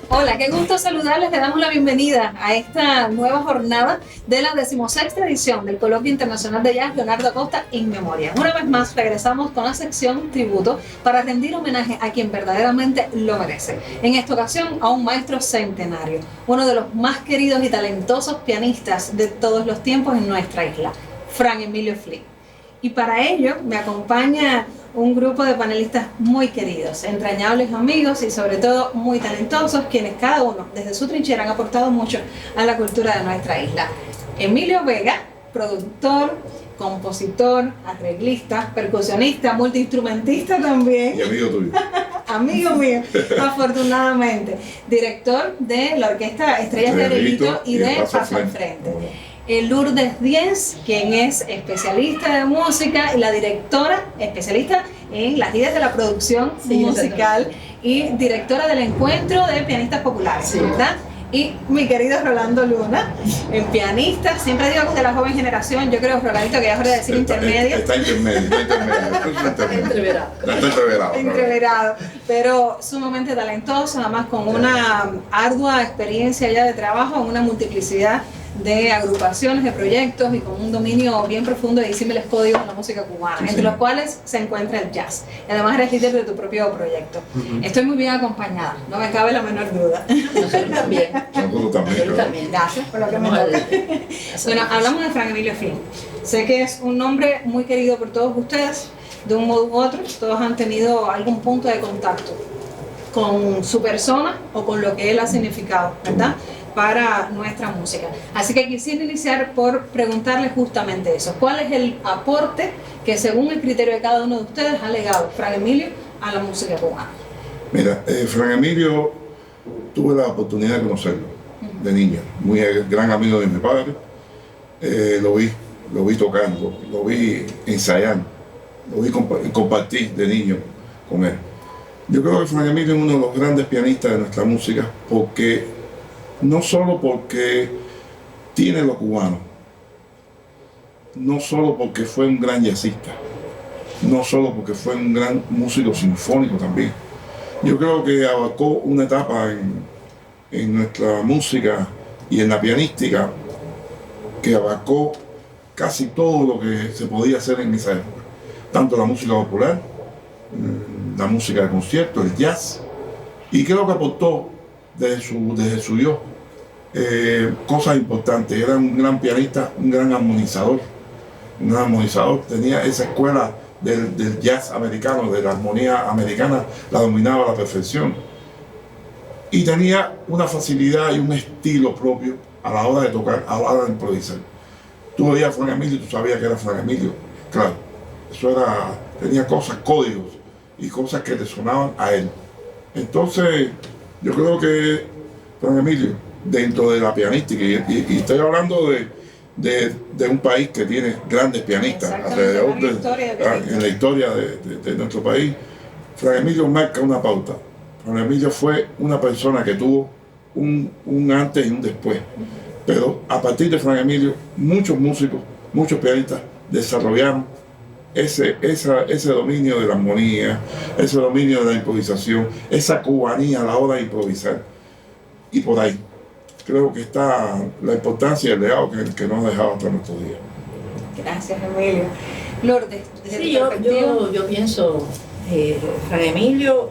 Hola, qué gusto saludarles. Le damos la bienvenida a esta nueva jornada de la 16ª edición del Coloquio Internacional de Jazz Leonardo Acosta in Memoriam. Una vez más regresamos con la sección Tributo para rendir homenaje a quien verdaderamente lo merece. En esta ocasión a un maestro centenario, uno de los más queridos y talentosos pianistas de todos los tiempos en nuestra isla, Fran Emilio Flink. Y para ello me acompaña un grupo de panelistas muy queridos, entrañables amigos y sobre todo muy talentosos, quienes cada uno desde su trinchera han aportado mucho a la cultura de nuestra isla. Emilio Vega, productor, compositor, arreglista, percusionista, multiinstrumentista también. Y amigo tuyo. Amigo mío, afortunadamente. Director de la orquesta Estrellas de Arellito y de Paso al Frente. Lourdes Díez, quien es especialista de música y la directora especialista en las líderes de la producción musical y directora del encuentro de pianistas populares, ¿verdad? Y mi querido Rolando Luna, el pianista, siempre digo de la joven generación, yo creo, Rolandito, que ya es hora de decir intermedio. Está Entreverado, pero sumamente talentoso, además con una ardua experiencia ya de trabajo en una multiplicidad de agrupaciones, de proyectos y con un dominio bien profundo de disímiles códigos de la música cubana, entre los cuales se encuentra el jazz. Y además eres líder de tu propio proyecto. Estoy muy bien acompañada, no me cabe la menor duda. Nosotros también. Nosotros también. Gracias por lo que me toca. Bueno, hablamos de Fran Emilio Flink. Sé que es un nombre muy querido por todos ustedes, de un modo u otro. Todos han tenido algún punto de contacto con su persona o con lo que él ha significado, ¿verdad?, para nuestra música. Así que quisiera iniciar por preguntarle justamente eso. ¿Cuál es el aporte que según el criterio de cada uno de ustedes ha legado Fran Emilio a la música cubana? Mira, Fran Emilio tuve la oportunidad de conocerlo de niño, muy gran amigo de mi padre. Lo vi tocando, lo vi ensayando, lo vi compartir de niño con él. Yo creo que Fran Emilio es uno de los grandes pianistas de nuestra música no solo porque tiene lo cubano, no solo porque fue un gran jazzista, no solo porque fue un gran músico sinfónico también. Yo creo que abarcó una etapa en nuestra música y en la pianística que abarcó casi todo lo que se podía hacer en esa época. Tanto la música popular, la música de concierto, el jazz, y creo que aportó desde su yo cosas importantes. Era un gran pianista, un gran armonizador. Tenía esa escuela del jazz americano, de la armonía americana, la dominaba a la perfección. Y tenía una facilidad y un estilo propio a la hora de tocar, a la hora de improvisar. Tú veías a Fran Emilio y tú sabías que era Fran Emilio. Claro, tenía cosas, códigos y cosas que le sonaban a él. Entonces, yo creo que Fran Emilio, dentro de la pianística, y estoy hablando de un país que tiene grandes pianistas alrededor en la historia de nuestro país, Fran Emilio marca una pauta. Fran Emilio fue una persona que tuvo un antes y un después. Pero a partir de Fran Emilio, muchos músicos, muchos pianistas desarrollaron ese dominio de la armonía, ese dominio de la improvisación, esa cubanía a la hora de improvisar. Y por ahí creo que está la importancia del legado que nos ha dejado hasta nuestros días. Gracias, Emilio. Lourdes, sí, yo pienso, Fran Emilio,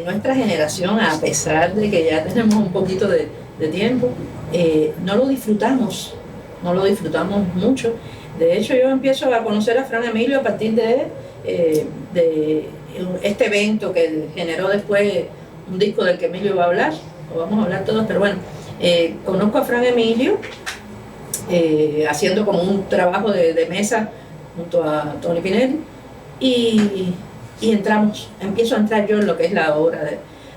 nuestra generación, a pesar de que ya tenemos un poquito de tiempo, no lo disfrutamos mucho. De hecho, yo empiezo a conocer a Fran Emilio a partir de este evento que generó después un disco del que Emilio va a hablar, o vamos a hablar todos, pero bueno, conozco a Fran Emilio haciendo como un trabajo de mesa junto a Tony Pinelli y empiezo a entrar yo en lo que es la obra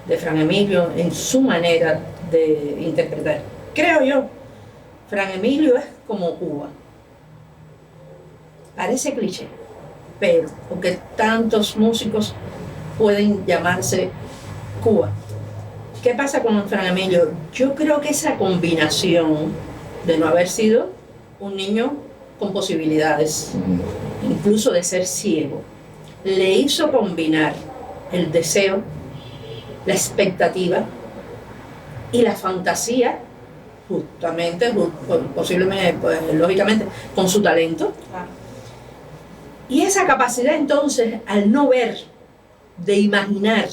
de Fran Emilio, en su manera de interpretar. Creo yo, Fran Emilio es como Cuba. Parece cliché, pero porque tantos músicos pueden llamarse Cuba. ¿Qué pasa con Fran Emilio? Yo creo que esa combinación de no haber sido un niño con posibilidades, incluso de ser ciego, le hizo combinar el deseo, la expectativa y la fantasía, justamente, posiblemente, pues, lógicamente, con su talento. Claro. Y esa capacidad entonces, al no ver, de imaginar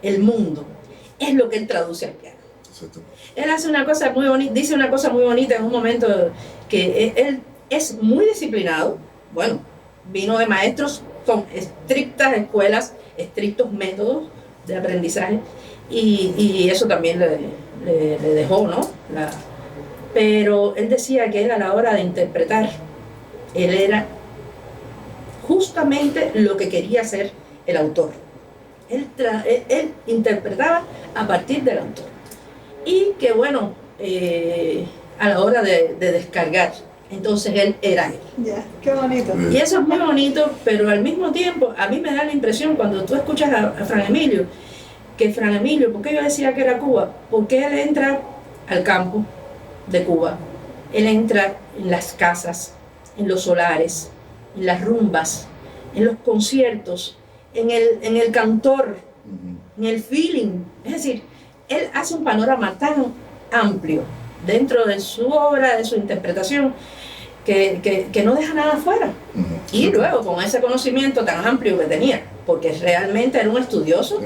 el mundo, es lo que él traduce al piano. Exacto. Él hace una cosa muy bonita, dice una cosa muy bonita en un momento, que él es muy disciplinado. Bueno, vino de maestros con estrictas escuelas, estrictos métodos de aprendizaje, y eso también le dejó, ¿no? Pero él decía que él, a la hora de interpretar, él era justamente lo que quería ser el autor. Él interpretaba a partir del autor. Y que bueno, a la hora de descargar, entonces él era él. Ya, qué bonito. Y eso es muy bonito, pero al mismo tiempo a mí me da la impresión, cuando tú escuchas a Fran Emilio, que Fran Emilio, ¿por qué yo decía que era Cuba? Porque él entra al campo de Cuba, él entra en las casas, en los solares, en las rumbas, en los conciertos, en el cantor, en el feeling. Es decir, él hace un panorama tan amplio dentro de su obra, de su interpretación, que no deja nada afuera. Y luego, con ese conocimiento tan amplio que tenía, porque realmente era un estudioso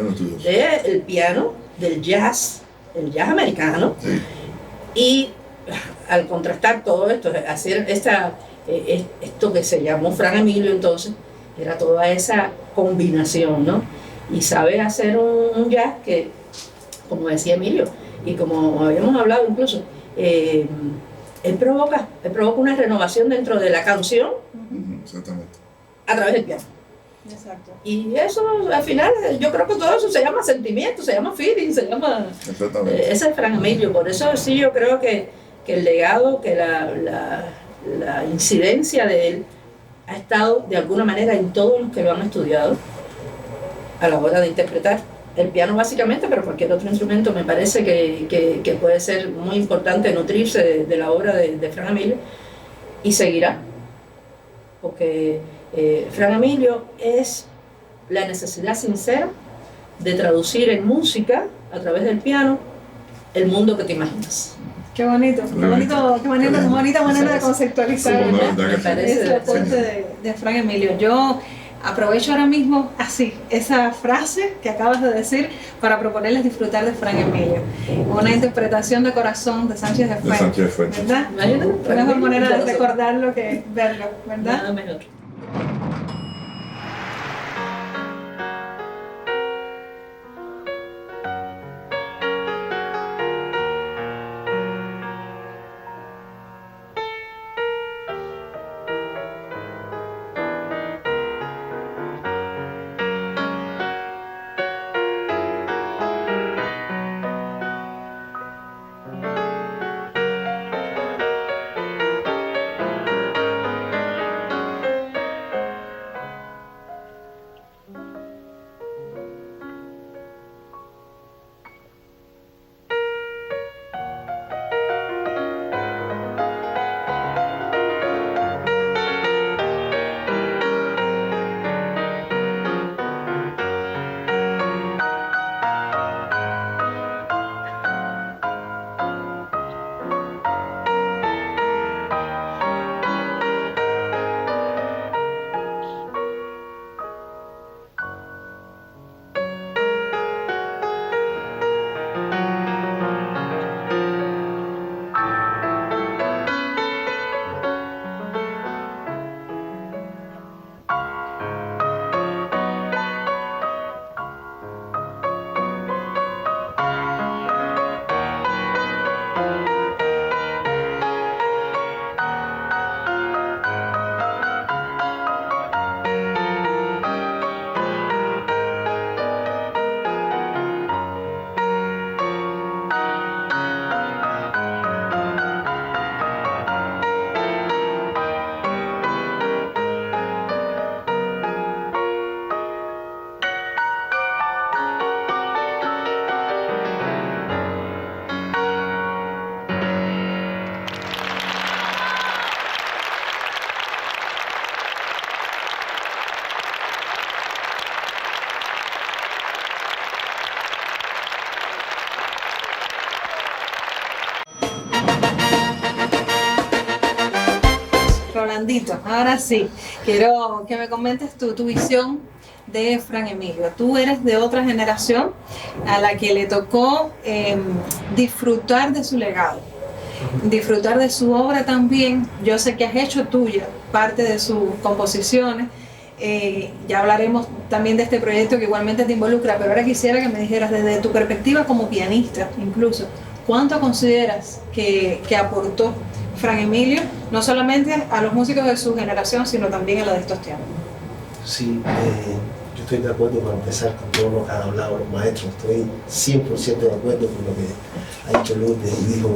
del piano, del jazz, el jazz americano, Sí. y al contrastar todo esto, hacer esto que se llamó Fran Emilio, entonces, era toda esa combinación, ¿no? Y sabe hacer un jazz que, como decía Emilio, y como habíamos hablado incluso, él provoca una renovación dentro de la canción Exactamente. a través del piano. Exacto. Y eso, al final, yo creo que todo eso se llama sentimiento, se llama feeling, se llama... Exactamente. ese es Fran Emilio. Por eso sí yo creo que el legado, que la incidencia de él ha estado de alguna manera en todos los que lo han estudiado a la hora de interpretar el piano básicamente, pero cualquier otro instrumento. Me parece que puede ser muy importante nutrirse de la obra de Fran Emilio, y seguirá, porque Fran Emilio es la necesidad sincera de traducir en música, a través del piano, el mundo que te imaginas. Qué bonito, qué bonito, qué bonita manera de conceptualizar, Sí, ¿verdad? me parece, Ese aporte de Fran Emilio. Yo aprovecho ahora mismo así esa frase que acabas de decir para proponerles disfrutar de Fran Emilio. Una interpretación de corazón de Sánchez de Fuentes, ¿verdad? Imagínate, Qué mejor manera de recordarlo que verlo, ¿verdad? Nada mejor. Rolandito, ahora sí, quiero que me comentes tu visión de Fran Emilio. Tú eres de otra generación a la que le tocó disfrutar de su legado, disfrutar de su obra también. Yo sé que has hecho tuya parte de sus composiciones. Ya hablaremos también de este proyecto que igualmente te involucra, pero ahora quisiera que me dijeras desde tu perspectiva como pianista, incluso, ¿cuánto consideras que aportó Fran Emilio, no solamente a los músicos de su generación, sino también a la de estos tiempos? Sí, yo estoy de acuerdo para empezar con todo lo que han hablado los maestros. Estoy 100% de acuerdo con lo que ha dicho Lourdes y dijo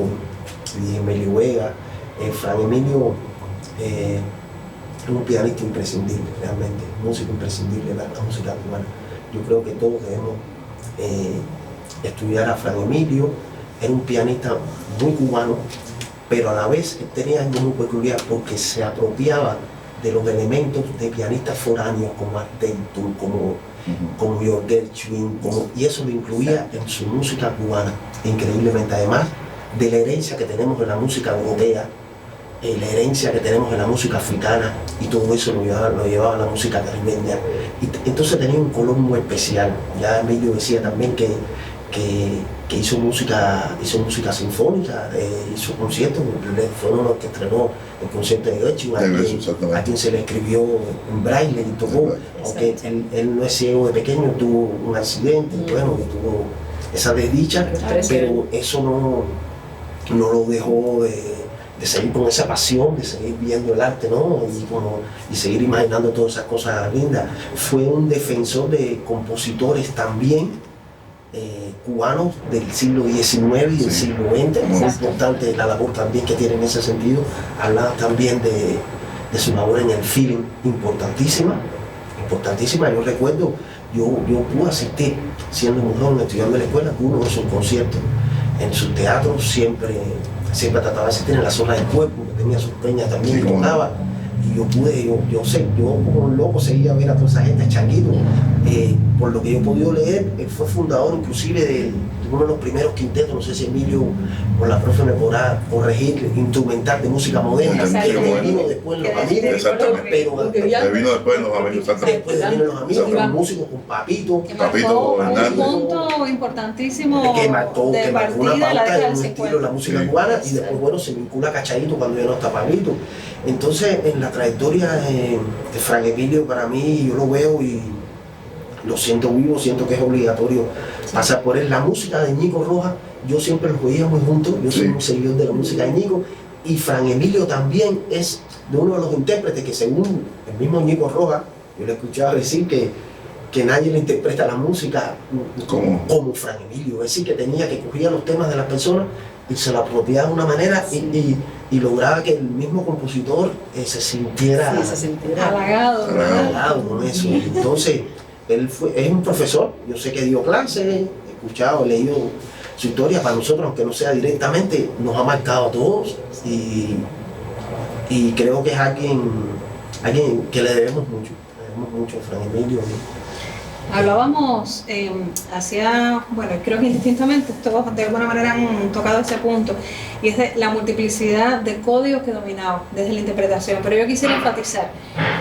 Emilio Vega. Fran Emilio es un pianista imprescindible, realmente, un músico imprescindible de la música cubana. Yo creo que todos debemos estudiar a Fran Emilio. Era un pianista muy cubano, pero a la vez tenía algo muy peculiar porque se apropiaba de los elementos de pianistas foráneos como Art Tatum, como George Gershwin, y eso lo incluía en su música cubana, increíblemente. Además de la herencia que tenemos en la música europea, la herencia que tenemos en la música africana, y todo eso lo llevaba a la música caribeña. Y entonces tenía un color muy especial. Ya Emilio decía también que hizo música sinfónica, hizo conciertos, fue uno que estrenó el concierto de Gershwin, a quien se le escribió en braille y tocó, aunque él no es ciego de pequeño, tuvo un accidente, bueno, tuvo esa desdicha, pero eso no lo dejó de seguir con esa pasión, de seguir viendo el arte, ¿no? Y seguir imaginando todas esas cosas lindas. Fue un defensor de compositores también, cubanos del siglo XIX y del siglo XX, muy importante la labor también que tiene en ese sentido. Hablaba también de su labor en el film, importantísima. Yo recuerdo, yo pude asistir, siendo muy joven, estudiando en la escuela, uno de sus conciertos. En sus teatros siempre trataba de asistir en la zona del cuerpo, que tenía sus peñas también, y tocaba. Y yo como un loco seguía a ver a toda esa gente, Changuito. Por lo que yo he podido leer, él fue fundador inclusive de uno de los primeros quintetos, no sé si Emilio o la profe me podrá corregir, instrumental de música moderna, que vino después en Los Amigos. Exactamente. Pero vino después en Los Amigos, exactamente. Después vino Los Amigos, con músicos, con Papito. Que marcó un punto importantísimo que marcó una pauta en un estilo de la música cubana, y después, bueno, se vincula a Cachadito cuando ya no está Papito. Entonces, en la trayectoria de Fran Emilio, para mí, yo lo veo y lo siento vivo, siento que es obligatorio pasar por él. La música de Ñigo Rojas, yo siempre los veía muy juntos, yo soy un seguidor de la música de Ñigo, y Fran Emilio también es de uno de los intérpretes que, según el mismo Ñigo Rojas, yo le escuchaba decir que nadie le interpreta la música como Fran Emilio, es decir, que tenía que cogía los temas de las personas y se lo apropiaba de una manera y lograba que el mismo compositor se sintiera halagado con eso. Entonces, es un profesor, yo sé que dio clases, he escuchado, he leído su historia. Para nosotros, aunque no sea directamente, nos ha marcado a todos, y creo que es alguien que le debemos mucho a Fran Emilio. Hablábamos creo que indistintamente todos de alguna manera han tocado ese punto, y es de la multiplicidad de códigos que dominaba desde la interpretación, pero yo quisiera enfatizar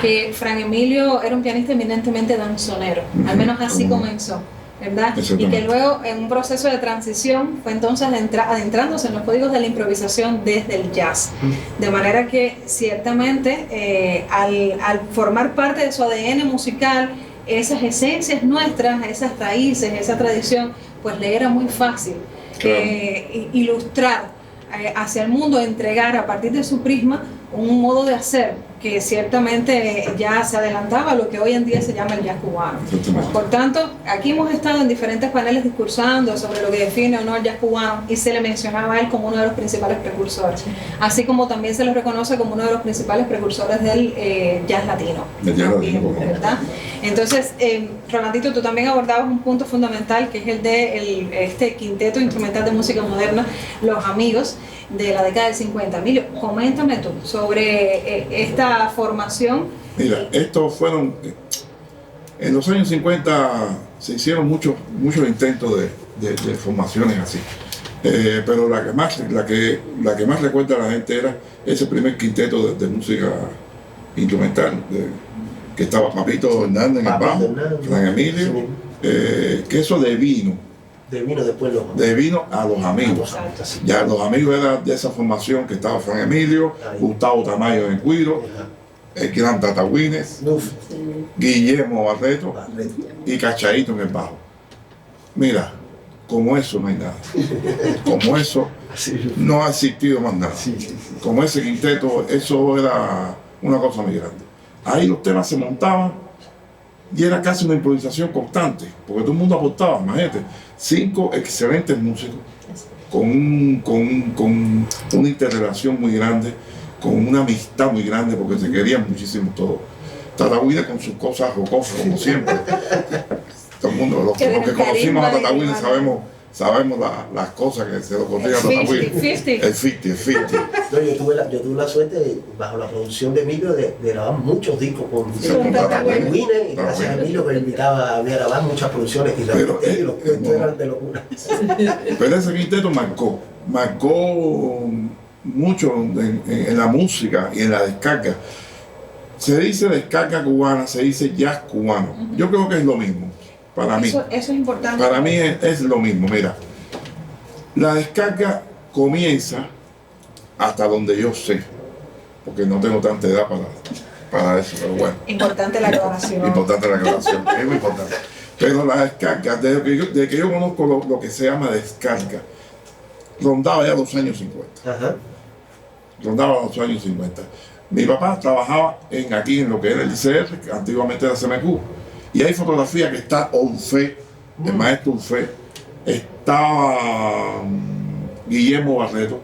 que Fran Emilio era un pianista eminentemente danzonero, al menos así comenzó, ¿verdad? Y que luego, en un proceso de transición, fue entonces adentrándose en los códigos de la improvisación desde el jazz, de manera que ciertamente al formar parte de su ADN musical, esas esencias nuestras, esas raíces, esa tradición, pues le era muy fácil ilustrar hacia el mundo, entregar a partir de su prisma un modo de hacer que ciertamente ya se adelantaba a lo que hoy en día se llama el jazz cubano. Por tanto, aquí hemos estado en diferentes paneles discursando sobre lo que define o no el jazz cubano, y se le mencionaba a él como uno de los principales precursores, así como también se le reconoce como uno de los principales precursores del jazz latino. ¿Verdad? Entonces, Rolandito, tú también abordabas un punto fundamental, que es el de este quinteto instrumental de música moderna, Los Amigos, de la década del 50. Emilio, coméntame tú sobre esta formación. Mira, estos fueron, en los años 50 se hicieron muchos intentos de formaciones así, pero la que más recuerda a la gente era ese primer quinteto de música instrumental, que estaba Papito Hernández en el Papito bajo, Hernández, Fran Emilio, sí. que eso de vino después los a los amigos. Exacto. Sí. Ya los amigos eran de esa formación que estaba Fran Emilio, Ahí. Gustavo Tamayo en el cuiro, Ajá. el gran Tata Wines, Uf, Sí. Guillermo Barreto Barreto. y Cachaíto en el bajo. Mira, como eso no hay nada. Como eso Sí, no ha existido más nada. sí, sí. Como ese quinteto, eso era una cosa muy grande. Ahí los temas se montaban y era casi una improvisación constante, porque todo el mundo aportaba, imagínate, 5 excelentes músicos con una interrelación muy grande, con una amistad muy grande, porque se querían muchísimo todos. Tatahuina con sus cosas jocosas, como siempre. Todo el mundo, los que conocimos a Tatahuina sabemos las cosas que se le ocurrían a Tatahuina. 50-50. El 50. No, yo tuve la suerte, bajo la producción de Emilio, de grabar muchos discos con Tata Wine, y Tata gracias a Wine. Emilio que me invitaba a grabar muchas producciones y Pero, los cuentos no. eran de locura. Pero ese quinteto marcó mucho en la música y en la descarga. Se dice descarga cubana, se dice jazz cubano. Yo creo que es lo mismo, para mí. Eso es importante. Para mí es lo mismo. Mira, la descarga comienza hasta donde yo sé, porque no tengo tanta edad para eso, pero bueno. Importante la aclaración. Importante la aclaración, es muy importante. Pero la descarga, desde que yo conozco lo que se llama descarga, rondaba ya los años 50. Ajá. Rondaba los años 50. Mi papá trabajaba aquí en lo que era el ICR, que antiguamente era CMQ, y hay fotografía que está Orfe, el maestro Orfe, estaba Guillermo Barreto,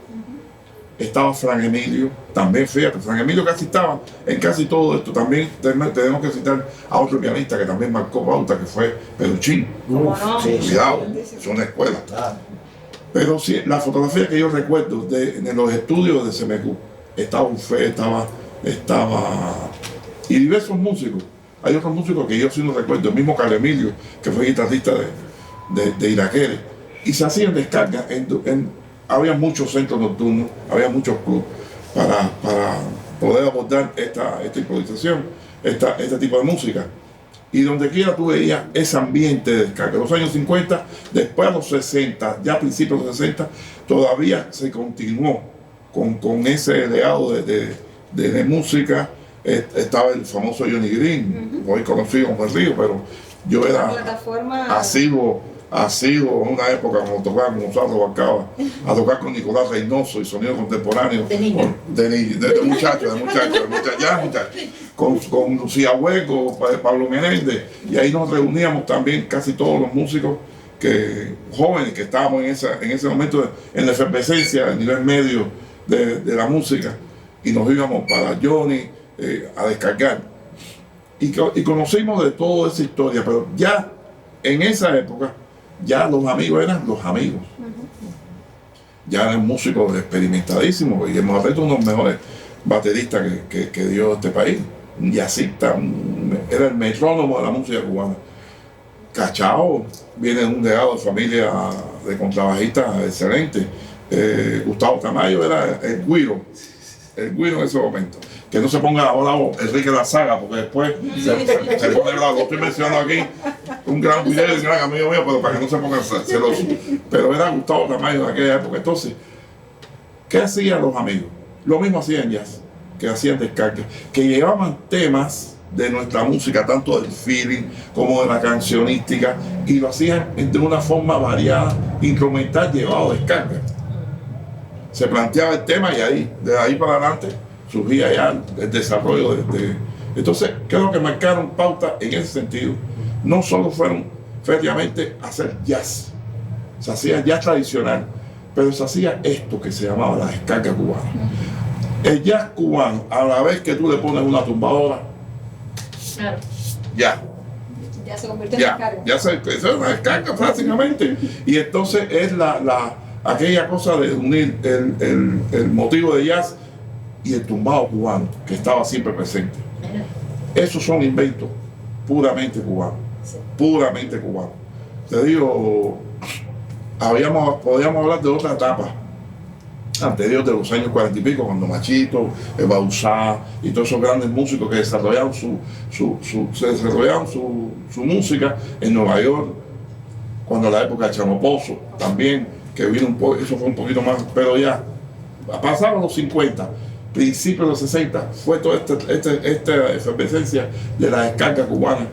estaba Fran Emilio, también fíjate, Fran Emilio casi estaba en casi todo esto. También tenemos que citar a otro pianista que también marcó pauta, que fue Peruchín. ¿Cómo no? Sí, Cuidado, es una escuela. Claro. Pero sí, la fotografía que yo recuerdo de los estudios de CMQ, estaba Orfe, estaba y diversos músicos. Hay otros músicos que yo sí no recuerdo, el mismo Carlos Emilio, que fue guitarrista de Iraquere, y se hacían descargas había muchos centros nocturnos, había muchos clubes para poder abordar esta improvisación, este tipo de música. Y donde quiera tú veías ese ambiente de descarga. Los años 50, después a los 60, ya a principios de los 60, todavía se continuó con ese legado de música. Estaba el famoso Johnny Green, hoy conocido como El Río, pero yo La era plataforma. asiduo en una época cuando tocaba con Gonzalo Barcaba, a tocar con Nicolás Reynoso y sonido contemporáneo. De niño. De muchacho, con Lucía Hueco, Pablo Menéndez, y ahí nos reuníamos también casi todos los músicos jóvenes que estábamos en ese momento en la efervescencia, a nivel medio de la música, y nos íbamos para Johnny a descargar. Y conocimos de toda esa historia, pero ya en esa época, ya los amigos eran los amigos. Ya eran músicos experimentadísimos. Guillermo Barreto, uno de los mejores bateristas que dio este país. Un jazzista, era el metrónomo de la música cubana. Cachao viene de un legado de familia de contrabajistas excelente. Gustavo Tamayo era el güiro en ese momento. Que no se ponga ahora Enrique La Saga, porque después se pone bravo. Lo estoy mencionando aquí, un gran güiro y un gran amigo mío, pero para que no se ponga celoso. Pero era Gustavo Tamayo de aquella época. Entonces, ¿qué hacían los amigos? Lo mismo hacían jazz, que hacían descargas, que llevaban temas de nuestra música, tanto del feeling como de la cancionística, y lo hacían de una forma variada, instrumental, llevado a descarga. Se planteaba el tema y de ahí para adelante surgía ya el desarrollo Entonces, creo que marcaron pauta en ese sentido. No solo fueron feriamente a hacer jazz, se hacía jazz tradicional, pero se hacía esto que se llamaba la descarga cubana. El jazz cubano, a la vez que tú le pones una tumbadora, Claro. ya Ya se convirtió en descarga. eso es una descarga prácticamente. Y entonces es aquella cosa de unir el motivo de jazz y el tumbado cubano, que estaba siempre presente. Mira. Esos son inventos puramente cubanos, Sí. puramente cubanos. Te digo, podíamos hablar de otra etapa anterior de los años 40 y pico, cuando Machito, Bauzá y todos esos grandes músicos que desarrollaron su música en Nueva York, cuando la época de Chano Pozo también, que vino eso fue un poquito más, pero ya pasaron los 50, principios de los 60, fue toda esta efervescencia de la descarga cubana.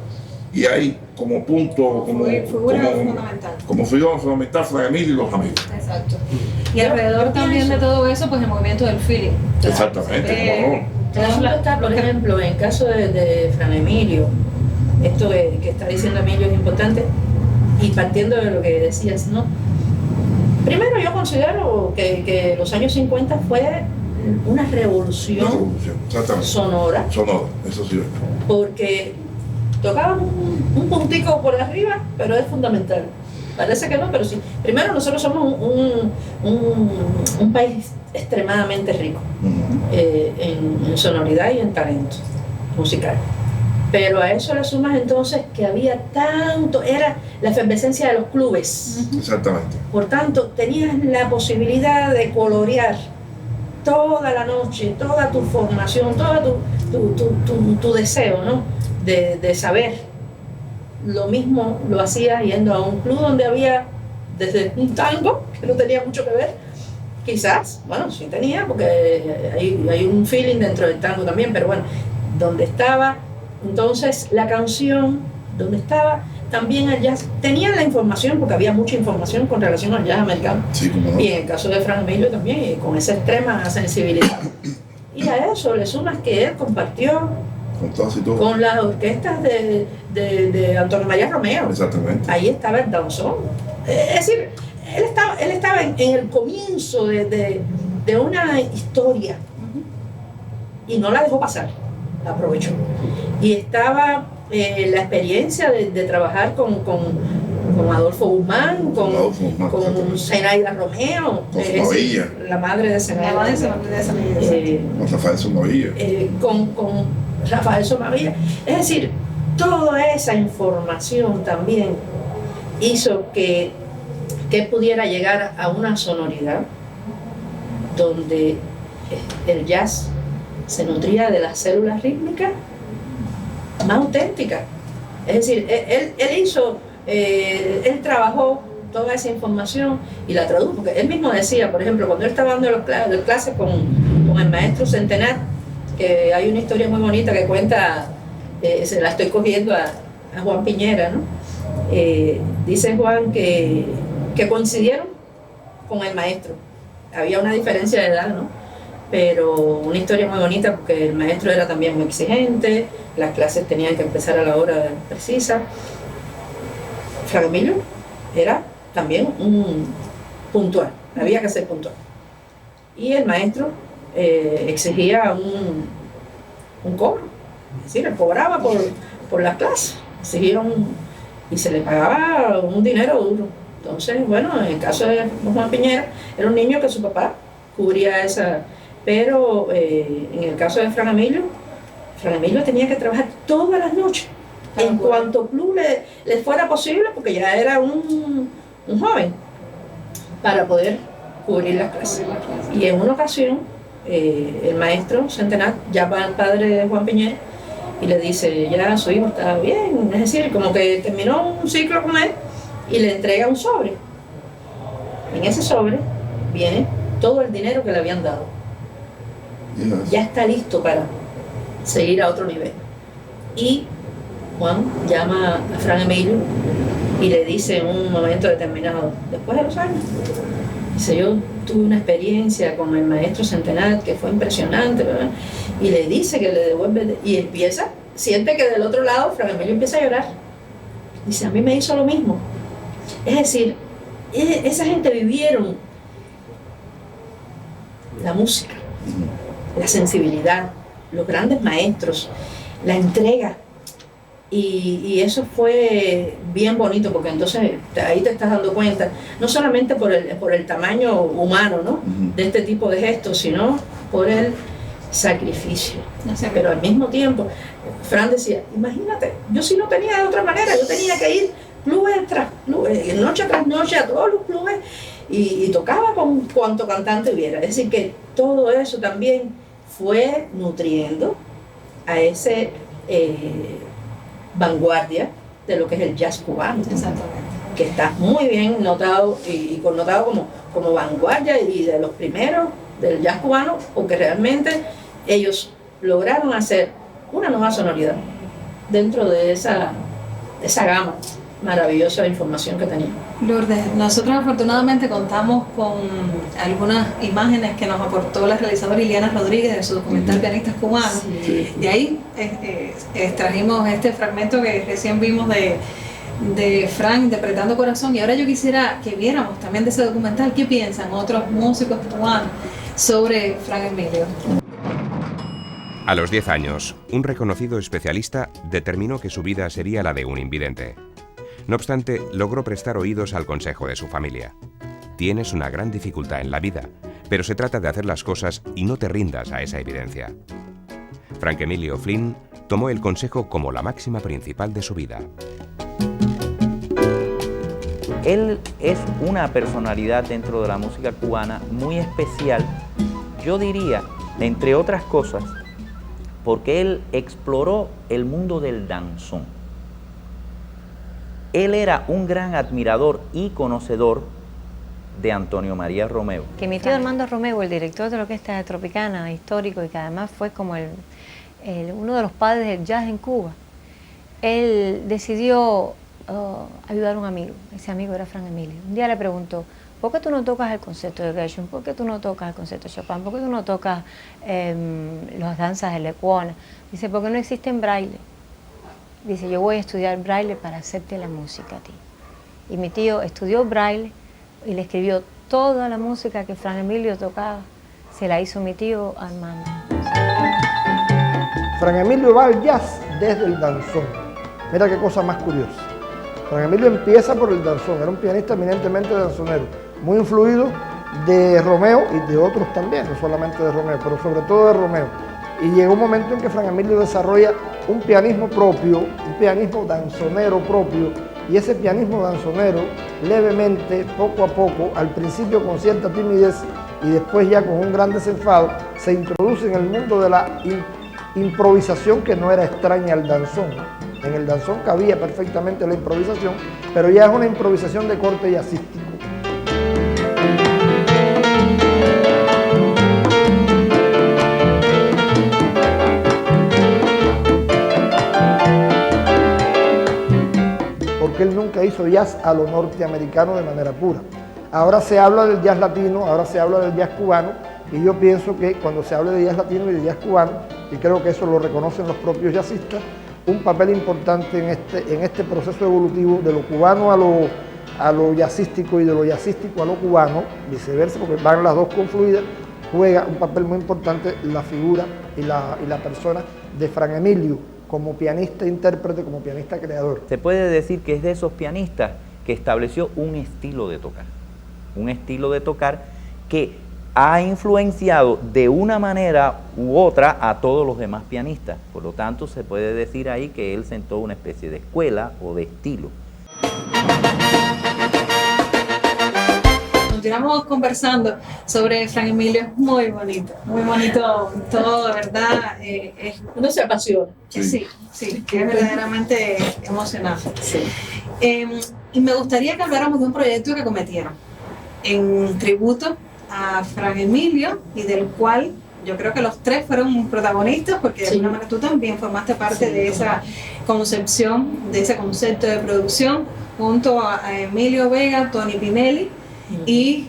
Y ahí, como punto, como figura fundamental, Fran Emilio y los amigos. Exacto. Y alrededor también de todo eso, pues el movimiento del feeling. Exactamente, ¿cómo no? Está, por ejemplo, en el caso de Fran Emilio, esto que está diciendo Emilio es importante, y partiendo de lo que decías, ¿no? Primero yo considero que los años 50 fue una revolución sonora. Sonora, eso sí. Porque tocaban un puntico por arriba, pero es fundamental. Parece que no, pero sí. Primero, nosotros somos un país extremadamente rico en sonoridad y en talento musical. Pero a eso le sumas entonces que había tanto, era la efervescencia de los clubes. Exactamente. Por tanto, tenías la posibilidad de colorear toda la noche, toda tu formación, todo tu deseo, ¿no? De saber. Lo mismo lo hacía yendo a un club donde había desde un tango, que no tenía mucho que ver, quizás, bueno, sí tenía, porque hay un feeling dentro del tango también, pero bueno, donde estaba entonces la canción, donde estaba también el jazz, tenían la información, porque había mucha información con relación al jazz americano, sí, ¿no? Y en el caso de Fran Emilio también, con esa extrema sensibilidad. Y a eso le sumas que él compartió con las orquestas de Antonio María Romeo. Exactamente. Ahí estaba el danzón. Es decir, él estaba en el comienzo de una historia y no la dejó pasar, la aprovechó. Y estaba la experiencia de trabajar con Adolfo Guzmán, con Zenaida Romeo, la madre de Zenaida, con Rafael Somavilla. Con Rafael Somavilla. Es decir, toda esa información también hizo que pudiera llegar a una sonoridad donde el jazz se nutría de las células rítmicas más auténticas. Es decir, él trabajó toda esa información y la tradujo, porque él mismo decía, por ejemplo, cuando él estaba dando las clases con el maestro Centenar, que hay una historia muy bonita que cuenta, se la estoy cogiendo a Juan Piñera, ¿no? Dice Juan que coincidieron con el maestro. Había una diferencia de edad, ¿no? Pero una historia muy bonita porque el maestro era también muy exigente, las clases tenían que empezar a la hora precisa. Fran Emilio era también un puntual, había que ser puntual. Y el maestro exigía un cobro, es decir, él cobraba por las clases, y se le pagaba un dinero duro. Entonces, bueno, en el caso de Juan Piñera, era un niño que su papá cubría esa, pero en el caso de Fran Emilio tenía que trabajar todas las noches, en cuanto club le fuera posible, porque ya era un joven, para poder cubrir las clases. Y en una ocasión, el maestro Centenar llama al padre de Juan Piñera y le dice, ya su hijo está bien, es decir, como que terminó un ciclo con él, y le entrega un sobre. En ese sobre viene todo el dinero que le habían dado. Ya está listo para seguir a otro nivel. Y Juan llama a Fran Emilio y le dice en un momento determinado, después de los años, dice, yo tuve una experiencia con el maestro Centenar que fue impresionante, ¿verdad? Y le dice que le devuelve, y siente que del otro lado Fran Emilio empieza a llorar. Dice, a mí me hizo lo mismo. Es decir, esa gente vivieron la música, la sensibilidad, los grandes maestros, la entrega. Y eso fue bien bonito, porque entonces ahí te estás dando cuenta, no solamente por el tamaño humano, ¿no?, de este tipo de gestos, sino por el sacrificio. Pero al mismo tiempo, Fran decía, imagínate, yo sí no tenía de otra manera, yo tenía que ir clubes tras clubes, noche tras noche, a todos los clubes, y tocaba con cuanto cantante hubiera. Es decir, que todo eso también fue nutriendo a ese vanguardia de lo que es el jazz cubano. Exactamente. Que está muy bien notado y connotado como vanguardia y de los primeros del jazz cubano, porque realmente ellos lograron hacer una nueva sonoridad dentro de esa gama maravillosa de información que tenían. Lourdes, nosotros afortunadamente contamos con algunas imágenes que nos aportó la realizadora Iliana Rodríguez de su documental Pianistas Cubanos. Sí. De ahí extrajimos este fragmento que recién vimos de Frank interpretando Corazón, y ahora yo quisiera que viéramos también de ese documental qué piensan otros músicos cubanos sobre Frank Emilio. A los 10 años, un reconocido especialista determinó que su vida sería la de un invidente. No obstante, logró prestar oídos al consejo de su familia. Tienes una gran dificultad en la vida, pero se trata de hacer las cosas y no te rindas a esa evidencia. Frank Emilio Flynn tomó el consejo como la máxima principal de su vida. Él es una personalidad dentro de la música cubana muy especial, yo diría, entre otras cosas, porque él exploró el mundo del danzón. Él era un gran admirador y conocedor de Antonio María Romeu. Que mi tío Armando Romeu, el director de la Orquesta de Tropicana, histórico, y que además fue como uno de los padres del jazz en Cuba, él decidió ayudar a un amigo. Ese amigo era Frank Emilio. Un día le preguntó: ¿por qué tú no tocas el concepto de Gershwin? ¿Por qué tú no tocas el concepto de Chopin? ¿Por qué tú no tocas las danzas de Lecuona? Dice: porque no existe en braille. Dice: yo voy a estudiar braille para hacerte la música a ti. Y mi tío estudió braille y le escribió toda la música que Frank Emilio tocaba. Se la hizo mi tío Armando. Frank Emilio va al jazz desde el danzón. Mira qué cosa más curiosa. Frank Emilio empieza por el danzón, era un pianista eminentemente danzonero, muy influido de Romeu y de otros también, no solamente de Romeu, pero sobre todo de Romeu. Y llegó un momento en que Frank Emilio desarrolla un pianismo propio, un pianismo danzonero propio, y ese pianismo danzonero, levemente, poco a poco, al principio con cierta timidez y después ya con un gran desenfado, se introduce en el mundo de la improvisación que no era extraña al danzón. En el danzón cabía perfectamente la improvisación, pero ya es una improvisación de corte jazzístico. Porque él nunca hizo jazz a lo norteamericano de manera pura. Ahora se habla del jazz latino, ahora se habla del jazz cubano, y yo pienso que cuando se hable de jazz latino y de jazz cubano, y creo que eso lo reconocen los propios jazzistas, un papel importante en este proceso evolutivo de lo cubano a lo jazzístico y de lo jazzístico a lo cubano, viceversa, porque van las dos confluidas, juega un papel muy importante la figura y la persona de Frank Emilio como pianista intérprete, como pianista creador. Se puede decir que es de esos pianistas que estableció un estilo de tocar que ha influenciado de una manera u otra a todos los demás pianistas. Por lo tanto, se puede decir ahí que él sentó una especie de escuela o de estilo. Continuamos conversando sobre Frank Emilio. Es muy bonito todo, de verdad. Uno se apasiona. Sí, es verdaderamente emocionante. Sí. Y me gustaría que habláramos de un proyecto que cometieron en tributo a Frank Emilio, y del cual yo creo que los tres fueron protagonistas, porque de alguna manera tú también formaste parte de esa concepción, de ese concepto de producción, junto a Emilio Vega, Tony Pinelli, y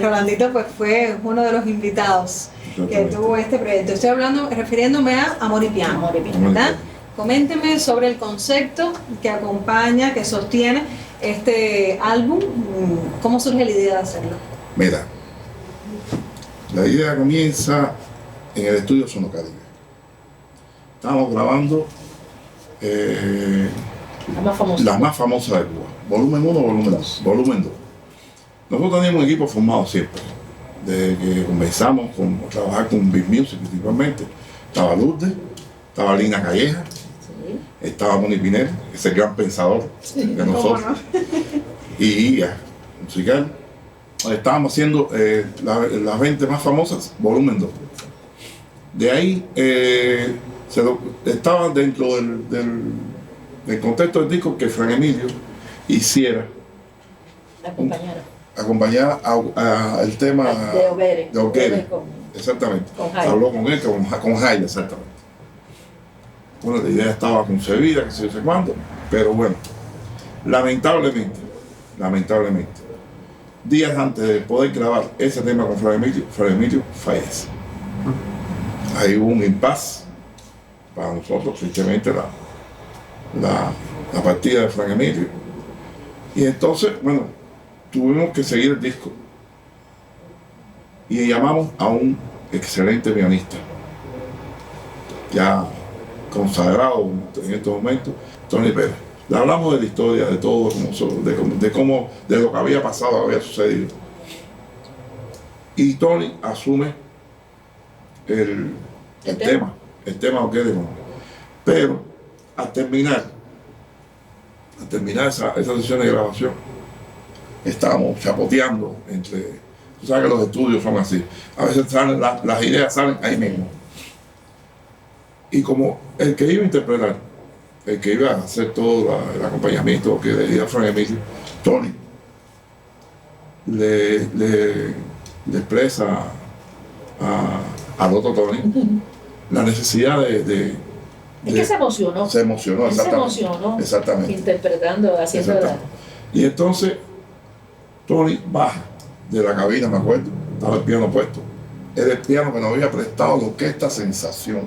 Rolandito pues fue uno de los invitados que tuvo este proyecto. Estoy refiriéndome a Amor y Piano, ¿verdad? Coménteme sobre el concepto que acompaña, que sostiene este álbum. ¿Cómo surge la idea de hacerlo? Mira, la idea comienza en el estudio Sonocaribe. Estábamos grabando las más famosas de Cuba. Volumen 1, volumen 2. Volumen 2. Nosotros teníamos un equipo formado siempre. Desde que comenzamos a trabajar con Big Music principalmente. Estaba Lourdes, estaba Lina Calleja, estaba Moni Pinel, ese gran pensador de nosotros, y guía musical. estábamos haciendo las 20 más famosas, volumen 2. De ahí estaba dentro del contexto del disco que Fran Emilio hiciera acompañar el tema de Oguere. Exactamente. Con Jaya. Habló con él, con Jaya, exactamente. Bueno, la idea estaba concebida, que sé cuándo, pero bueno, lamentablemente, días antes de poder grabar ese tema con Fran Emilio fallece. Ahí hubo un impasse para nosotros, tristemente, la partida de Fran Emilio. Y entonces, bueno, tuvimos que seguir el disco. Y llamamos a un excelente pianista, ya consagrado en estos momentos, Tony Pérez. Le hablamos de la historia, de todo, de lo que había pasado, había sucedido. Y Tony asume el tema Oguere. Pero al terminar esa sesión de grabación, estábamos chapoteando entre. Tú sabes que los estudios son así. A veces salen, las ideas salen ahí mismo. Y como el que iba a interpretar, el que iba a hacer todo el acompañamiento que le dio a Fran Emilio, Tony, le expresa al otro Tony la necesidad de Es que se emocionó. Se emocionó, Él exactamente. se emocionó Exactamente. interpretando, haciendo la... Y entonces Tony baja de la cabina, me acuerdo, estaba el piano puesto. Era el piano que nos había prestado la Orquesta Sensación.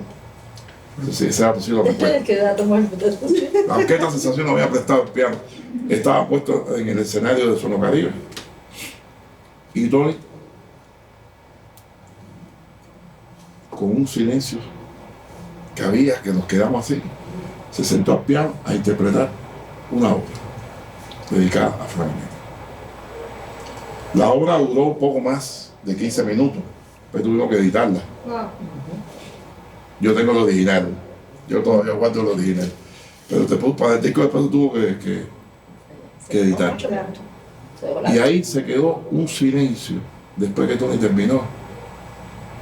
No sé si ese dato sí lo recuerdo. La Orquesta Sensación nos había prestado el piano. Estaba puesto en el escenario de Sonocaribe. Y Tony, con un silencio que nos quedamos así, se sentó al piano a interpretar una obra dedicada a Fran Emilio. La obra duró poco más de 15 minutos, pero tuvimos que editarla. Wow. Yo tengo lo original, yo todavía guardo lo original, pero para el disco después tuvo que editar. Y ahí se quedó un silencio después que Tony terminó,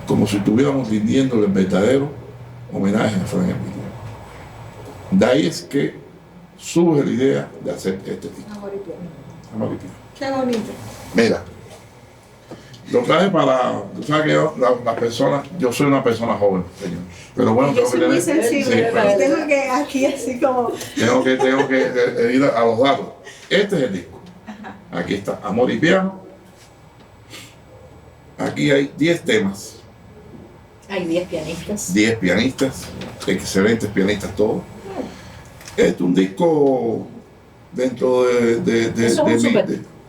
como si estuviéramos rindiéndole el verdadero homenaje a Fran Emilio. De ahí es que surge la idea de hacer este disco. Amor y Piano. Qué bonito. Mira, lo traje para, tú sabes que las personas, yo soy una persona joven, señor, pero bueno, Yo soy muy sensible, sí, pero tengo que aquí así como... tengo que ir a los datos. Este es el disco. Aquí está Amor y Piano. Aquí hay 10 temas. Hay 10 pianistas. 10 pianistas, excelentes pianistas todos. Este es un disco dentro de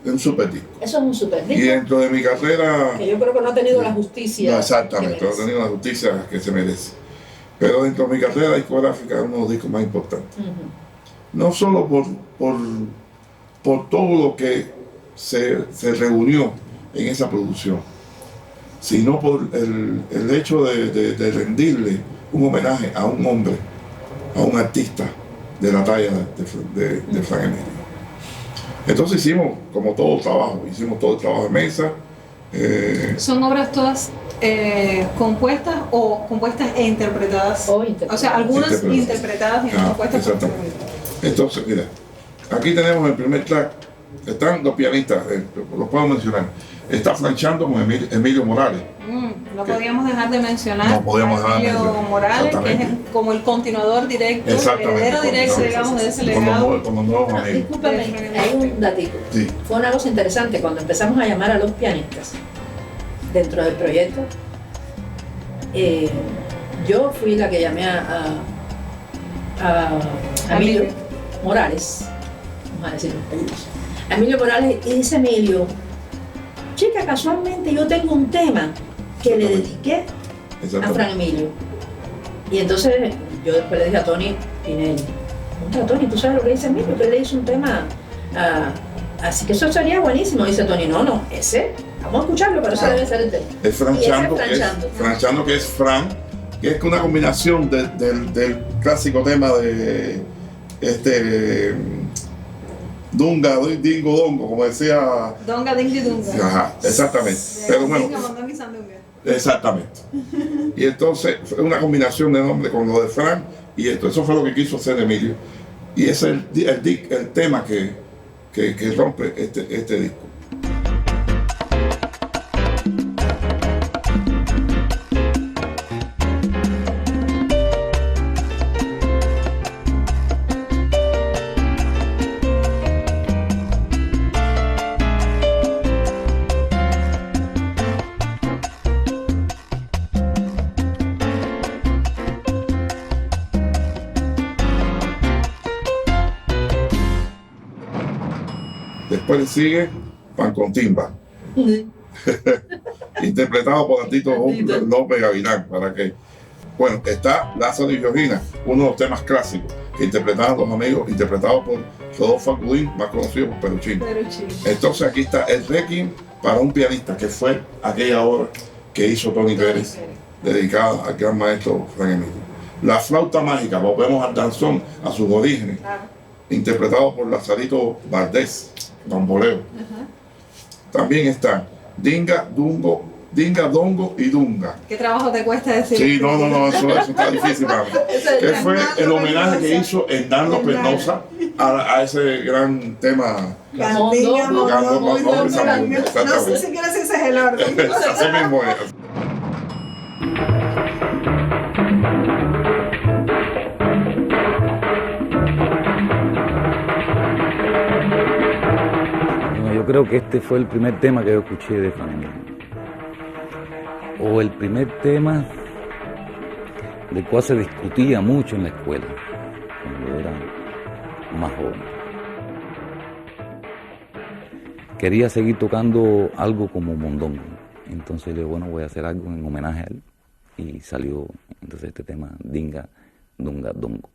un super disco. Eso es un super disco. Y dentro de mi carrera... Que yo creo que no ha tenido la justicia. No, exactamente, no ha tenido la justicia que se merece. Pero dentro de mi carrera discográfica es uno de los discos más importantes. No solo por todo lo que se reunió en esa producción, sino por el hecho de rendirle un homenaje a un hombre, a un artista de la talla de Fran Emilio. Entonces hicimos como todo el trabajo, de mesa. ¿Son obras todas compuestas o compuestas e interpretadas? O sea, algunas interpretadas y no compuestas. Exactamente. Entonces, mira, aquí tenemos el primer track. Están los pianistas, los puedo mencionar. Está flanchando con Emilio Morales. No podíamos dejar de mencionar No podíamos dejar de Emilio mencionar. Morales, que es como el continuador directo, el heredero directo, digamos, de ese legado. Como nuevos amigos. Discúlpame, hay un datito. Sí. Fue una cosa interesante cuando empezamos a llamar a los pianistas dentro del proyecto. Yo fui la que llamé a Emilio Morales, vamos a decir Emilio Morales, y dice Emilio: chica, casualmente yo tengo un tema que le dediqué a Fran Emilio. Y entonces yo después le dije a Tony Pinelli: Tony, ¿tú sabes lo que dice Emilio? Que él le hizo un tema, así que eso sería buenísimo. Dice Tony: no, ese, vamos a escucharlo, pero ese debe ser el tema. Es Franchando, que es Fran, que es una combinación del clásico tema de Dunga, dingo, dongo, como decía. Donga, dingi, dunga. Ajá, exactamente. Pero bueno, Dinga, mondonga y sandunga. exactamente. Y entonces fue una combinación de nombres con lo de Fran y esto. Eso fue lo que quiso hacer Emilio. Y ese es el tema que rompe este disco. Después le sigue Pan con Timba, interpretado por Tito López Gavilán. Para que, bueno, está Lázaro y Georgina, uno de los temas clásicos que interpretaban los amigos, interpretado por Rodolfo Alcudín, más conocido por Peruchín. Entonces aquí está el Requiem para un pianista, que fue aquella obra que hizo Tony Pérez, dedicada al gran maestro Fran Emilio. La flauta mágica, volvemos al danzón, a sus orígenes, interpretado por Lazarito Valdés, bamboleo. También está Dinga, Dongo y Dunga. ¿Qué trabajo te cuesta decir? Sí, no, eso está difícil para mí. Que fue el homenaje que hizo Hernando Penosa a ese gran tema. Candinga, mondongo y Mondongo y sandunga. sandunga. No sé siquiera si ese es el orden. Así mismo es. Yo creo que este fue el primer tema que yo escuché de Fran Emilio. O el primer tema del cual se discutía mucho en la escuela, cuando era más joven. Quería seguir tocando algo como mondongo. Entonces le dije, bueno, voy a hacer algo en homenaje a él. Y salió entonces este tema, Dinga, Dunga, Dongo.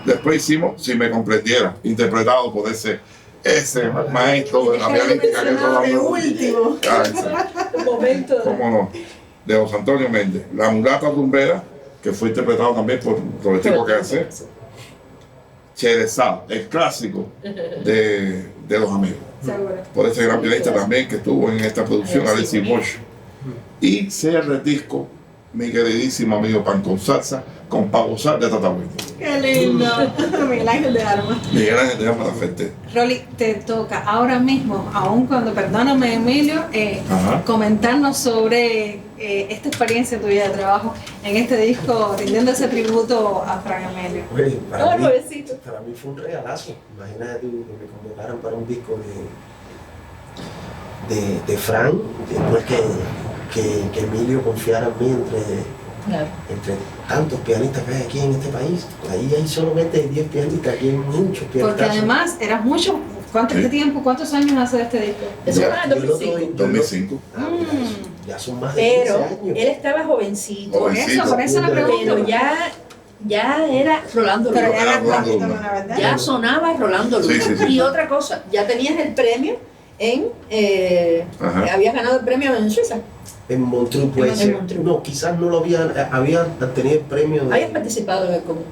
Después hicimos Si me comprendiera, interpretado por ese maestro de la pianística que todo de último. Momento. ¿Cómo no? De José Antonio Méndez. La mulata rumbera, que fue interpretado también por Robertico Cáncer. Cherezá, el clásico de los amigos. Seguro. Por ese gran pianista también que estuvo en esta producción, Alexis Bosch. Y cierre el disco, mi queridísimo amigo Pan con Salsa, con Pavo Sal de Tatahuito. ¡Qué lindo! Miguel Ángel de Armas. Miguel Ángel de Armas Laferte. Rolly, te toca ahora mismo, aun cuando, perdóname Emilio, comentarnos sobre esta experiencia tuya de trabajo en este disco, rindiendo ese tributo a Fran Emilio. Oye, para mí fue un regalazo. Imagínate tú que me convocaran para un disco de Fran, después que Emilio confiara en mí entre tantos pianistas que hay aquí en este país. Ahí hay solamente 10 pianistas, aquí hay muchos pianistas. Porque además eras mucho. ¿Cuántos años hace este disco? Eso fue en el 2005. Ya son más de 15 Pero años. él estaba jovencito. Por eso la pregunto. Pero ya era Rolando Pero Luna. ya era Rolando Rolando Luna. Luna, ¿verdad? Ya sonaba Rolando Luna. Sí. Y otra cosa, ya tenías el premio habías ganado el premio en Suiza. En Montreux puede En ser. Montreux. No, quizás no lo habían tenido el premio de... Habías participado en el concurso.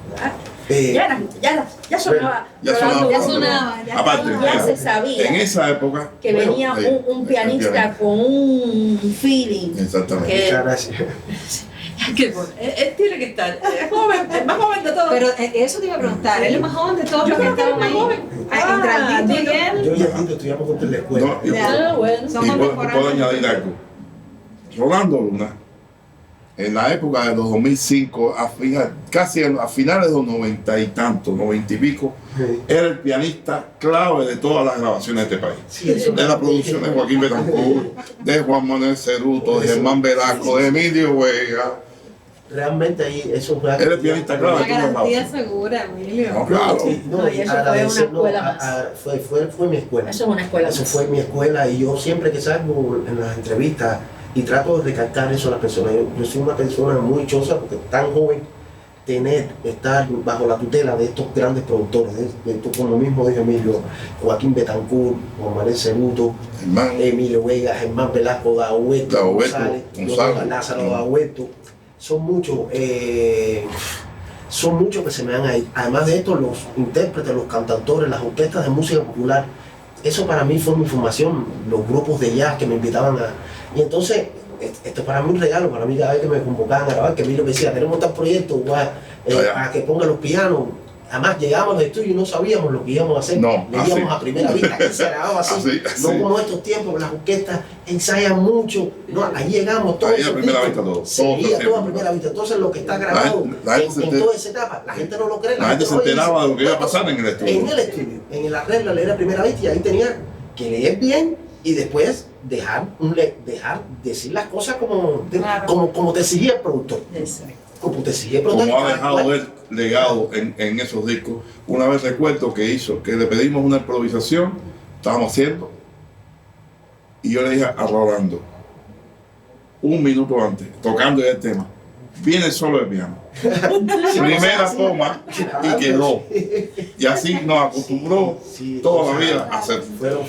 Eh, Ya sonaba. Ya Rolando Ya Luna. sonaba. Aparte, Ya se sabía en esa época que venía un pianista con un feeling. Exactamente. que- Muchas gracias. que bueno, él tiene que estar. Es joven, el más joven de todos. Pero eso te iba a preguntar, él es más joven de todos Yo los que creo que estaban es ahí. más joven. Entre Aldito y él. Yo y Tito estudiamos juntos en la escuela. No, y Ya. bueno. Son y puedo contemporáneos. añadir algo. Rolando Luna, en la época de los 2005, casi a finales de los 90 y tantos, 90 y pico, Sí. era el pianista clave de todas las grabaciones de este país. Sí, eso. De la producción de Joaquín Betancourt, de Juan Manuel Ceruto, de Germán Velasco, de Emilio Vega. Realmente ahí eso fue... Eres pianista, claro. Una garantía segura, Emilio. No, claro. No, y eso fue agradecer, una escuela más. Fue mi escuela. Eso es una escuela. Eso fue mi escuela y yo siempre que salgo en las entrevistas y trato de recalcar eso a las personas. Yo soy una persona muy dichosa porque tan joven estar bajo la tutela de estos grandes productores, de estos, como mismo dijo Emilio, Joaquín Betancourt, Juan Manuel Ceruto, Germán, Emilio Vega, Germán Velasco, Dahueto, González, Lázaro Dahueto, son muchos que se me dan ahí. Además de esto, los intérpretes, los cantautores, las orquestas de música popular, eso para mí fue mi formación, los grupos de jazz que me invitaban y entonces, esto para mí un regalo, para mí cada vez que me convocaban a grabar, que Emilio me decía, tenemos tal proyecto para que ponga los pianos. Además llegábamos al estudio y no sabíamos lo que íbamos a hacer, No, leíamos así. a primera vista, que se grababa así, Así. no como estos tiempos que las orquestas ensayan mucho, no, ahí llegamos todos. Ahí a primera vista todo. Todo a primera vista, entonces lo que está grabado La gente en toda esa etapa, la gente no lo cree. La gente se oye, enteraba de lo que iba a bueno, pasar en el estudio. en el estudio, en el arreglo, leer a primera vista y ahí tenía que leer bien y después dejar decir las cosas como te exigía el productor. Exacto. Como te exigía el productor. Como ha dejado él legado en esos discos. Una vez recuerdo que le pedimos una improvisación, estábamos haciendo, y yo le dije a Rolando, un minuto antes, tocando ya el tema, viene solo el piano. Primera toma y quedó. Y así nos acostumbró Sí, toda la vida a hacerlo. Fueron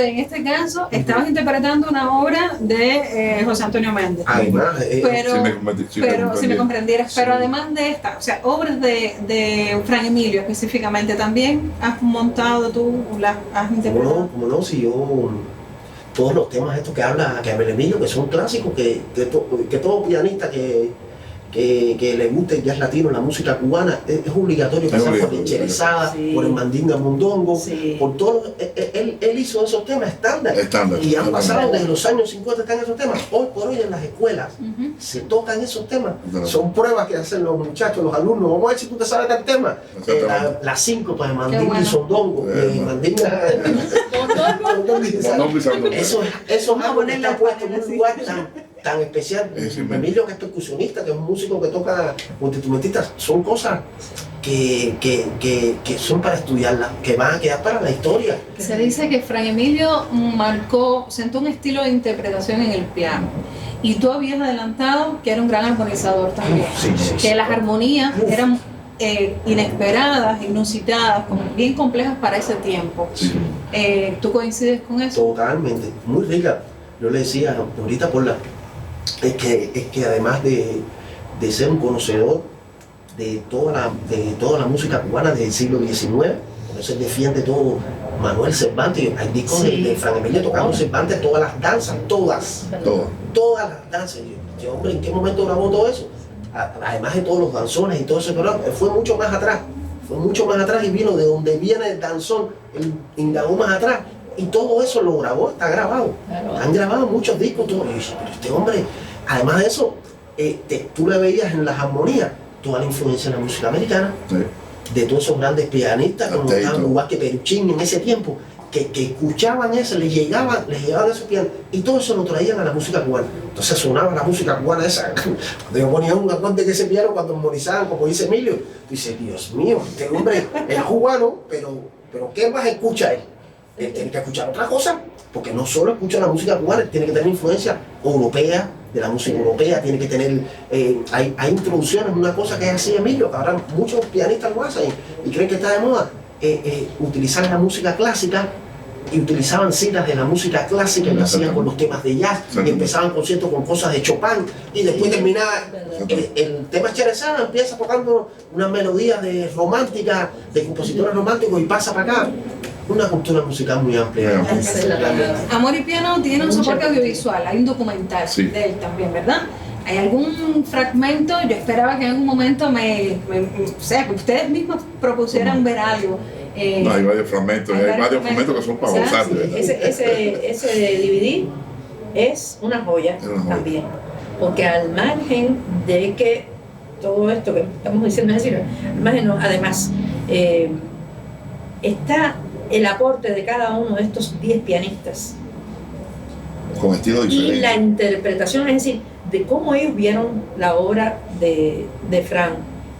importante en este caso, estabas interpretando una obra de José Antonio Méndez. Además, Pero, si me comprendieras, Sí. pero además de esta, o sea, obras de Fran Emilio específicamente, ¿también has montado tú, las has interpretado? como no, si yo, todos los temas estos que habla Carmen Emilio, que son clásicos, que todo pianista que le guste el jazz latino, la música cubana, es obligatorio pasar por la Encherezada, Sí. por el Mandinga Mondongo, Sí. por todo. Él hizo esos temas estándar. Y han pasado desde los años 50, están esos temas. Hoy por hoy en las escuelas Ujú. se tocan esos temas. Claro. Son pruebas que hacen los muchachos, los alumnos. Vamos a ver si tú te sabes el tema. Exactamente. Las 5 para Mandinga bueno. y Sondongo. Mandinga. Mondongo y Mondongo y Sondongo. Eso es algo que ponerle está puesto en así. un lugar tan especial. Sí, Emilio, que es percusionista, que es un músico que toca multiinstrumentista, son cosas que son para estudiarlas, que van a quedar para la historia. Se dice que Fran Emilio sentó un estilo de interpretación en el piano. Y tú habías adelantado que era un gran armonizador también. Sí, sí, Que sí. las armonías eran inesperadas, inusitadas, como bien complejas para ese tiempo. Sí. ¿Tú coincides con eso? Totalmente, muy rica. Yo le decía ahorita es que además de ser un conocedor de toda la música cubana del siglo XIX, por eso él defiende todo Manuel Cervantes. Hay discos Sí. de Fran Emilio tocando Cervantes, todas las danzas, todas las danzas. Yo, hombre, ¿en qué momento grabó todo eso? Además de todos los danzones y todo eso, pero fue mucho más atrás y vino de donde viene el danzón, él indagó más atrás. Y todo eso lo grabó, está grabado. Claro. Han grabado muchos discos, todo. Y yo dije, pero este hombre, además de eso, tú le veías en las armonías toda la influencia de la música americana, Sí. de todos esos grandes pianistas, como Taylor. estaban igual que Peruchini en ese tiempo, que escuchaban eso, les llegaban esos pianos, y todo eso lo traían a la música cubana. Entonces sonaba la música cubana esa, cuando yo ponía un acorde que ese piano, cuando memorizaban, como dice Emilio, tú dices, Dios mío, este hombre es cubano, pero ¿qué más escucha él? Él tiene que escuchar otra cosa, porque no solo escucha la música cubana, él tiene que tener influencia europea, de la música europea, tiene que tener, hay introducciones, una cosa que es así, Emilio, que ahora muchos pianistas lo hacen y creen que está de moda, utilizar la música clásica, y utilizaban citas de la música clásica y lo hacían con los temas de jazz, y empezaban conciertos con cosas de Chopin, y después terminaba, el tema Cherezada empieza tocando una melodía de romántica, de compositores románticos, y pasa para acá. Una cultura musical muy amplia. Amor y Piano tiene un soporte audiovisual, hay un documental Sí. de él también, ¿verdad? ¿Hay algún fragmento? Yo esperaba que en algún momento o sea, que ustedes mismos propusieran ver algo. No, hay varios fragmentos, hay varios fragmentos que son para gozar, de verdad. Ese DVD es una joya Es una joya. también, porque al margen de que todo esto que estamos diciendo es decir, al margen no, además está el aporte de cada uno de estos 10 pianistas Con estilo y diferente. la interpretación, es decir, de cómo ellos vieron la obra de Fran,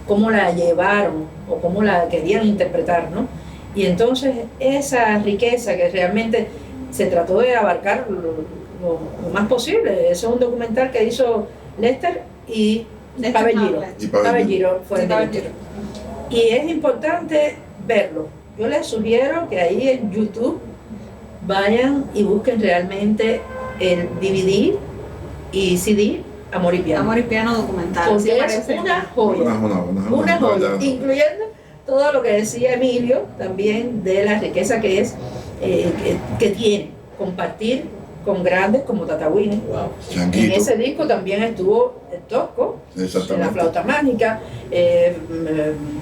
cómo la llevaron o cómo la querían interpretar, ¿no? Y entonces esa riqueza que realmente se trató de abarcar lo más posible. Ese es un documental que hizo Lester y Pavel Giro. Y Pavel Pavel Giro. Giro fue el director. Y es importante verlo. Yo les sugiero que ahí en YouTube vayan y busquen realmente el DVD y CD Amor y Piano. Amor y Piano documental. Porque ¿sí es parece? una joya. Una joya, incluyendo todo lo que decía Emilio, también de la riqueza que es, que tiene compartir con grandes como Tata Winnie. En Changuito. ese disco también estuvo el Tosco, la Exactamente. flauta mágica,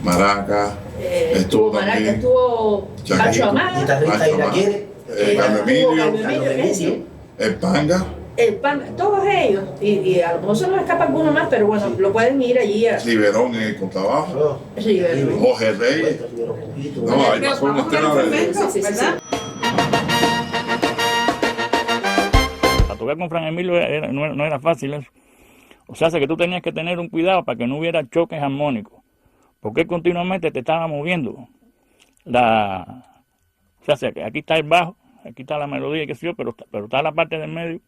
Maraca. estuvo Maraca, también. estuvo Changuito. Pacho Amar, Guitarrista iraquí, Carmen estuvo Emilio. Carmen Emilio, es decir, El Panga. el pan, todos ellos, y a lo mejor se nos escapa alguno más, pero bueno, lo pueden ir allí a Riverón en el contrabajo. River. Jorge Reyes. No, ahí pasó una Vamos a ver escena el de... fragmento, Sí, sí, sí, ¿verdad? Para tocar con Fran Emilio no era fácil eso. O sea, que tú tenías que tener un cuidado para que no hubiera choques armónicos, porque él continuamente te estaba moviendo. O sea, que aquí está el bajo, aquí está la melodía, qué sé yo, pero está la parte del medio,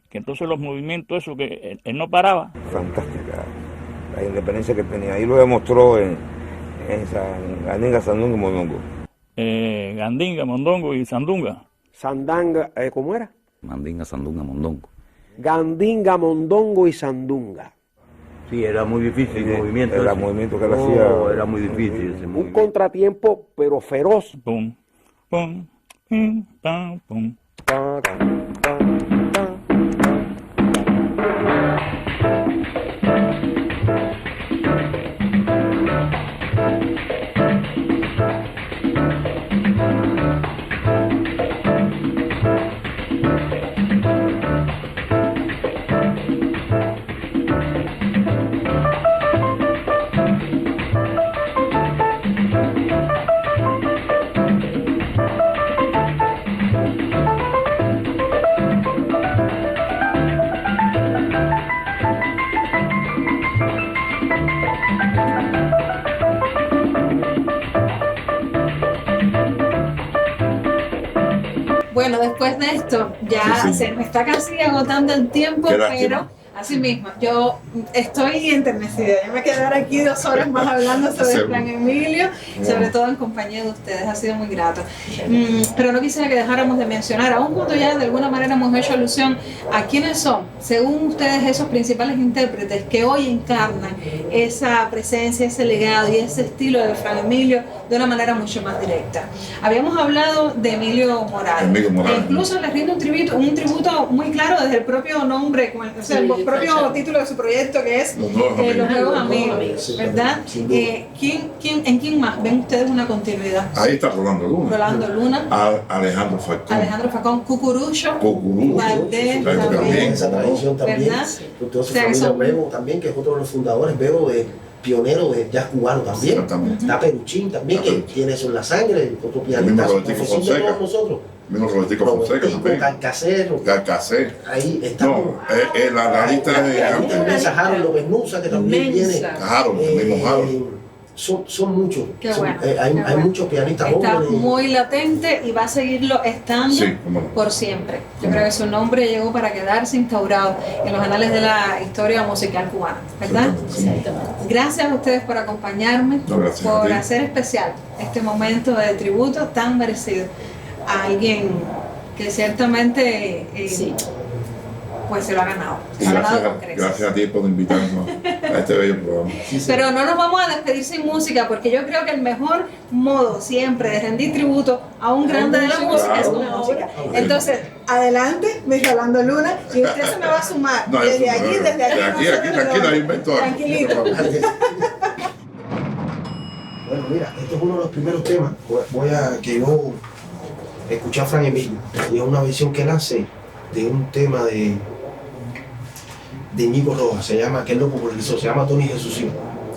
que entonces los movimientos, eso que él no paraba. Fantástica la independencia que tenía. Ahí lo demostró en Gandinga, Sandunga y Mondongo. Gandinga, Mondongo y Sandunga. Sandanga, ¿cómo era? Mandinga, sandunga, mondongo. Gandinga, mondongo y sandunga. Sí, era muy difícil el movimiento. Era ese. movimiento que él No, hacía. era muy difícil ese Un movimiento. contratiempo, pero feroz. Pum, pum, pum, pam, pum. Ta, ta, ta, ta. Bueno, después de esto, ya Sí, sí. se me está casi agotando el tiempo, Qué lástima. pero así mismo, yo estoy enternecida. Yo me quedaré aquí 2 horas más hablando sobre Seguro. Fran Emilio, sobre todo en compañía de ustedes, ha sido muy grato. Pero no quisiera que dejáramos de mencionar, aún cuando ya de alguna manera hemos hecho alusión a quiénes son, según ustedes, esos principales intérpretes que hoy encarnan esa presencia, ese legado y ese estilo de Fran Emilio de una manera mucho más directa. Habíamos hablado de Emilio Morales, Emilio Morales. e incluso le rinde un tributo muy claro desde el propio nombre, o sea, el propio título de su proyecto, que es Los Nuevos Amigos. Los Nuevos Amigos, Amigos, ¿verdad? sin duda. ¿En quién más ven ustedes una continuidad? Ahí está Rolando Luna. Rolando Luna, Alejandro Falcón. Alejandro Facón, Cucurucho, Cucurucho. Valdés Claro, también, Esa tradición también. ¿verdad? Entonces, O sea, que familia son- Bebo también, que es otro de los fundadores, Bebo, pionero de jazz cubano también. Exactamente. Está Peruchín también, Está que Peruchín. tiene eso en la sangre, otro El pianista. mismo Robertico profesión de Fonseca. todos nosotros. Mismo Robertico Fonseca Robertico, también. Calcacero, Galcacé. ahí estamos. No, la lista es Hay gigante. una lista, Harold López Nusa, que también Inmensa. viene. Harold, el mismo Harold. Son muchos. Qué bueno, Hay qué bueno. muchos pianistas Está jóvenes. muy latente y va a seguirlo estando Sí, cómo no. por siempre. Yo creo que su nombre llegó para quedarse instaurado en los anales de la historia musical cubana, ¿verdad? Gracias a ustedes por acompañarme, No, gracias a por ti. hacer especial este momento de tributo tan merecido a alguien que ciertamente pues se lo ha ganado. Se lo ha ganado con creces. Gracias a ti por invitarnos a este bello programa. Pero no nos vamos a despedir sin música, porque yo creo que el mejor modo siempre de rendir tributo a un grande de la música es con música. Entonces, adelante, mi Rolando Luna, y usted se me va a sumar No, desde eso, aquí, no, desde aquí. aquí, tranquila, ahí invento algo. Tranquilito. Bueno, mira, este es uno de los primeros temas que yo escuché a Fran Emilio. Y es una visión que él hace de un tema de Ñigo Rojas, que él lo popularizó, se llama Tony Jesucino.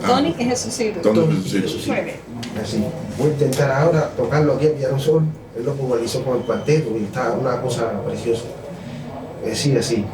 Tony es Jesucito. Tony Jesucino. Muy bien. Así. Voy a intentar ahora tocarlo aquí en piano sol. Él lo popularizó con el cuarteto y está una cosa preciosa. Así.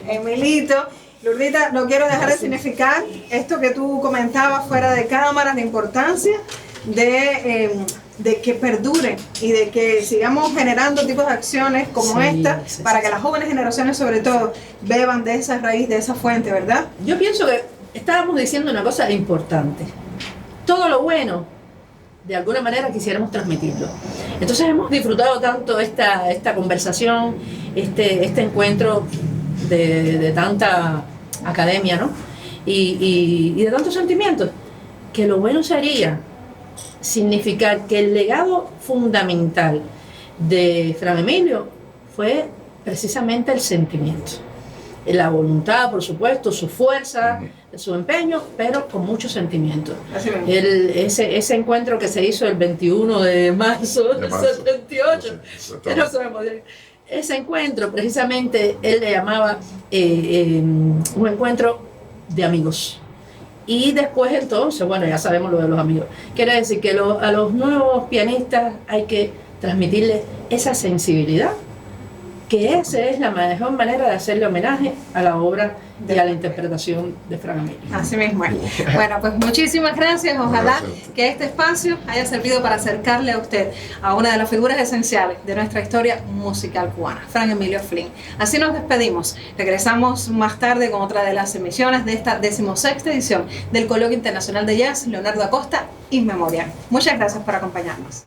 Emilito. Lurdita, no quiero dejar de significar esto que tú comentabas fuera de cámaras, la importancia de que perduren y de que sigamos generando tipos de acciones como esta para que las jóvenes generaciones sobre todo beban de esa raíz, de esa fuente, ¿verdad? Yo pienso que estábamos diciendo una cosa importante. Todo lo bueno, de alguna manera quisiéramos transmitirlo. Entonces hemos disfrutado tanto esta conversación, este encuentro de tanta academia, ¿no? Y de tantos sentimientos, que lo bueno sería significar que el legado fundamental de Fran Emilio fue precisamente el sentimiento, la voluntad, por supuesto, su fuerza, su empeño, pero con mucho sentimiento. Ese encuentro que se hizo el 21 de marzo del 78, ese encuentro precisamente él le llamaba un encuentro de amigos. Y después entonces, bueno, ya sabemos lo de los amigos. Quiere decir que a los nuevos pianistas hay que transmitirles esa sensibilidad, que esa es la mejor manera de hacerle homenaje a la obra y a la interpretación de Fran Emilio. Así mismo es. Bueno, pues muchísimas gracias. Ojalá que este espacio haya servido para acercarle a usted a una de las figuras esenciales de nuestra historia musical cubana, Fran Emilio Flynn. Así nos despedimos. Regresamos más tarde con otra de las emisiones de esta 16ª edición del Coloquio Internacional de Jazz Leonardo Acosta In Memoriam. Muchas gracias por acompañarnos.